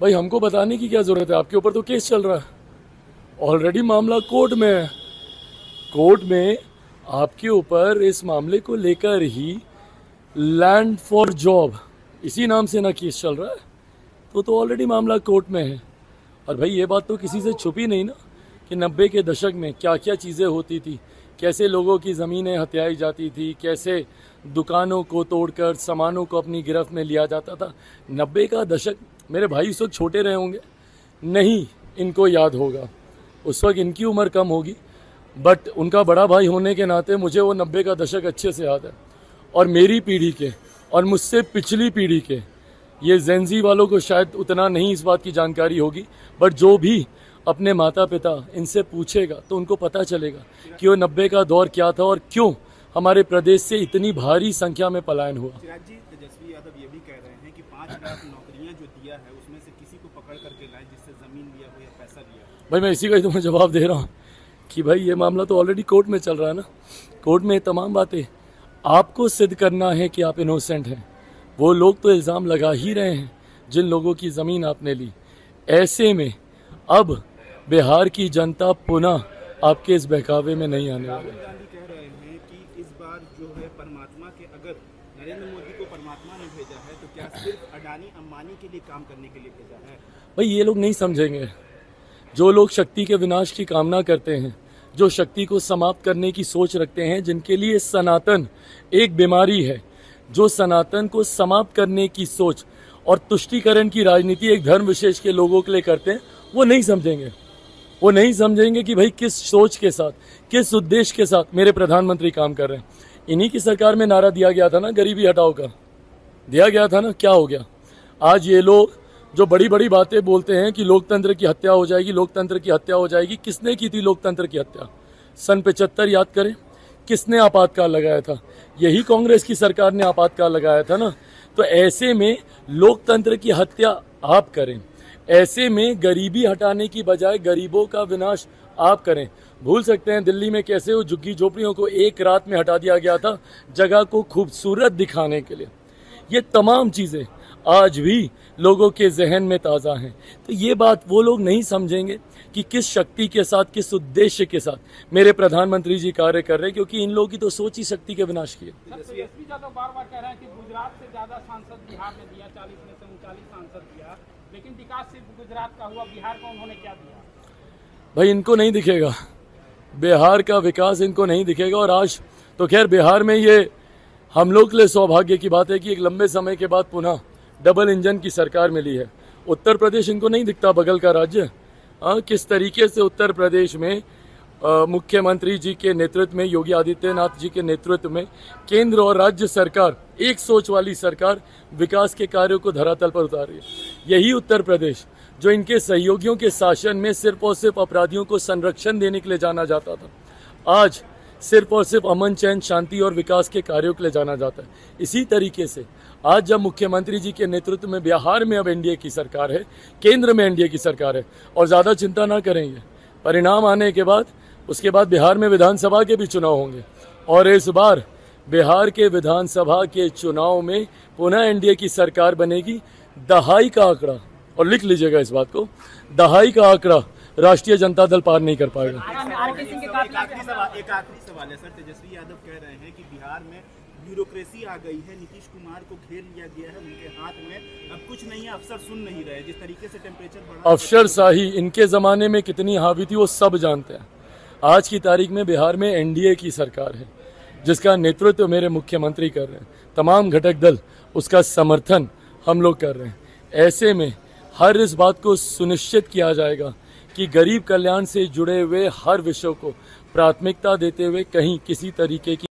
भाई हमको बताने की क्या जरूरत है, आपके ऊपर तो केस चल रहा है, ऑलरेडी मामला कोर्ट में है। कोर्ट में आपके ऊपर इस मामले को लेकर ही लैंड फॉर जॉब इसी नाम से ना केस चल रहा है, तो ऑलरेडी मामला कोर्ट में है। और भाई ये बात तो किसी से छुपी नहीं ना कि 90 के दशक में क्या क्या चीज़ें होती थी, कैसे लोगों की ज़मीनें हथियाई जाती थी, कैसे दुकानों को तोड़कर सामानों को अपनी गिरफ्त में लिया जाता था। 90 का दशक, मेरे भाई उस वक्त छोटे रहे होंगे, नहीं इनको याद होगा, उस वक्त इनकी उम्र कम होगी, बट उनका बड़ा भाई होने के नाते मुझे वो 90 का दशक अच्छे से याद है। और मेरी पीढ़ी के और मुझसे पिछली पीढ़ी के, ये जेंजी वालों को शायद उतना नहीं इस बात की जानकारी होगी, बट जो भी अपने माता पिता इनसे पूछेगा तो उनको पता चलेगा कि वो 90 का दौर क्या था और क्यों हमारे प्रदेश से इतनी भारी संख्या में पलायन हुआ। चिराग जी, तेजस्वी यादव ये भी कह रहे हैं कि 5 लाख नौकरियां जो दिया है उसमें से किसी को पकड़ करके लाए जिससे जमीन लिया हो या पैसा लिया हो। भाई मैं इसी का ही तुम्हें जवाब दे रहा हूँ कि भाई ये मामला तो ऑलरेडी कोर्ट में चल रहा है ना। कोर्ट में तमाम बातें आपको सिद्ध करना है कि आप इनोसेंट हैं। वो लोग तो इल्ज़ाम लगा ही रहे हैं जिन लोगों की ज़मीन आपने ली। ऐसे में अब बिहार की जनता पुनः आपके इस बहकावे में नहीं आने वाली। राहुल गांधी कह रहे हैं कि इस बार जो है परमात्मा के, अगर नरेंद्र मोदी को परमात्मा ने भेजा है तो क्या सिर्फ अडानी अंबानी के लिए काम करने के लिए भेजा है। भाई ये लोग नहीं समझेंगे। जो लोग शक्ति के विनाश की कामना करते हैं, जो शक्ति को समाप्त करने की सोच रखते हैं, जिनके लिए सनातन एक बीमारी है, जो सनातन को समाप्त करने की सोच और तुष्टीकरण की राजनीति एक धर्म विशेष के लोगों के लिए करते हैं, वो नहीं समझेंगे। वो नहीं समझेंगे कि भाई किस सोच के साथ, किस उद्देश्य के साथ मेरे प्रधानमंत्री काम कर रहे हैं। इन्हीं की सरकार में नारा दिया गया था ना, गरीबी हटाओ का दिया गया था ना, क्या हो गया। आज ये लोग जो बड़ी बड़ी बातें बोलते हैं कि लोकतंत्र की हत्या हो जाएगी, लोकतंत्र की हत्या हो जाएगी। किसने की थी लोकतंत्र की हत्या? सन 75 याद करें, किसने आपातकाल लगाया था? यही कांग्रेस की सरकार ने आपातकाल लगाया था ना। तो ऐसे में लोकतंत्र की हत्या आप करें, ऐसे में गरीबी हटाने की बजाय गरीबों का विनाश आप करें। भूल सकते हैं दिल्ली में कैसे वो झुग्गी झोपड़ियों को एक रात में हटा दिया गया था जगह को खूबसूरत दिखाने के लिए। ये तमाम चीज़ें आज भी लोगों के जहन में ताज़ा हैं। तो ये बात वो लोग नहीं समझेंगे कि किस शक्ति के साथ, किस उद्देश्य के साथ मेरे प्रधानमंत्री जी कार्य कर रहे हैं, क्योंकि इन लोगों की तो सोच ही शक्ति के विनाश की है। तेजस्वी यादव बार-बार कह रहे हैं कि गुजरात से ज्यादा सांसद बिहार ने दिया, 40 में से 39 सांसद दिया, लेकिन विकास सिर्फ गुजरात का हुआ, बिहार को उन्होंने क्या दिया? भाई इनको नहीं दिखेगा, बिहार का विकास इनको नहीं दिखेगा। और आज तो खैर बिहार में ये हम लोग के लिए सौभाग्य की बात है कि एक लंबे समय के बाद पुनः डबल इंजन की सरकार मिली है। उत्तर प्रदेश इनको नहीं दिखता, बगल का राज्य। किस तरीके से उत्तर प्रदेश में मुख्यमंत्री जी के नेतृत्व में, योगी आदित्यनाथ जी के नेतृत्व में केंद्र और राज्य सरकार, एक सोच वाली सरकार विकास के कार्यों को धरातल पर उतार रही है। यही उत्तर प्रदेश जो इनके सहयोगियों के शासन में सिर्फ और सिर्फ अपराधियों को संरक्षण देने के लिए जाना जाता था, आज सिर्फ और सिर्फ अमन, चैन, शांति और विकास के कार्यों के लिए जाना जाता है। इसी तरीके से आज जब मुख्यमंत्री जी के नेतृत्व में बिहार में अब एनडीए की सरकार है, केंद्र में एनडीए की सरकार है, और ज़्यादा चिंता ना करेंगे, परिणाम आने के बाद उसके बाद बिहार में विधानसभा के भी चुनाव होंगे, और इस बार बिहार के विधानसभा के चुनाव में पुनः एनडीए की सरकार बनेगी। दहाई का आंकड़ा, और लिख लीजिएगा इस बात को, दहाई का आंकड़ा राष्ट्रीय जनता दल पार नहीं कर पाएगा। एक आखिरी सवाल है सर, तेजस्वी यादव कह रहे हैं कि बिहार में ब्यूरोक्रेसी आ गई है, नीतीश कुमार को घेर लिया गया है, उनके हाथ में अब कुछ नहीं है, अफसर सुन नहीं रहे। जिस तरीके से टेम्परेचर बढ़ा, अफसरशाही इनके ज़माने में कितनी हावी थी वो सब जानते हैं। आज की तारीख में बिहार में एनडीए की सरकार है जिसका नेतृत्व मेरे मुख्यमंत्री कर रहे हैं, तमाम घटक दल उसका समर्थन हम लोग कर रहे हैं। ऐसे में हर इस बात को सुनिश्चित किया जाएगा कि गरीब कल्याण से जुड़े हुए हर विषयों को प्राथमिकता देते हुए कहीं किसी तरीके की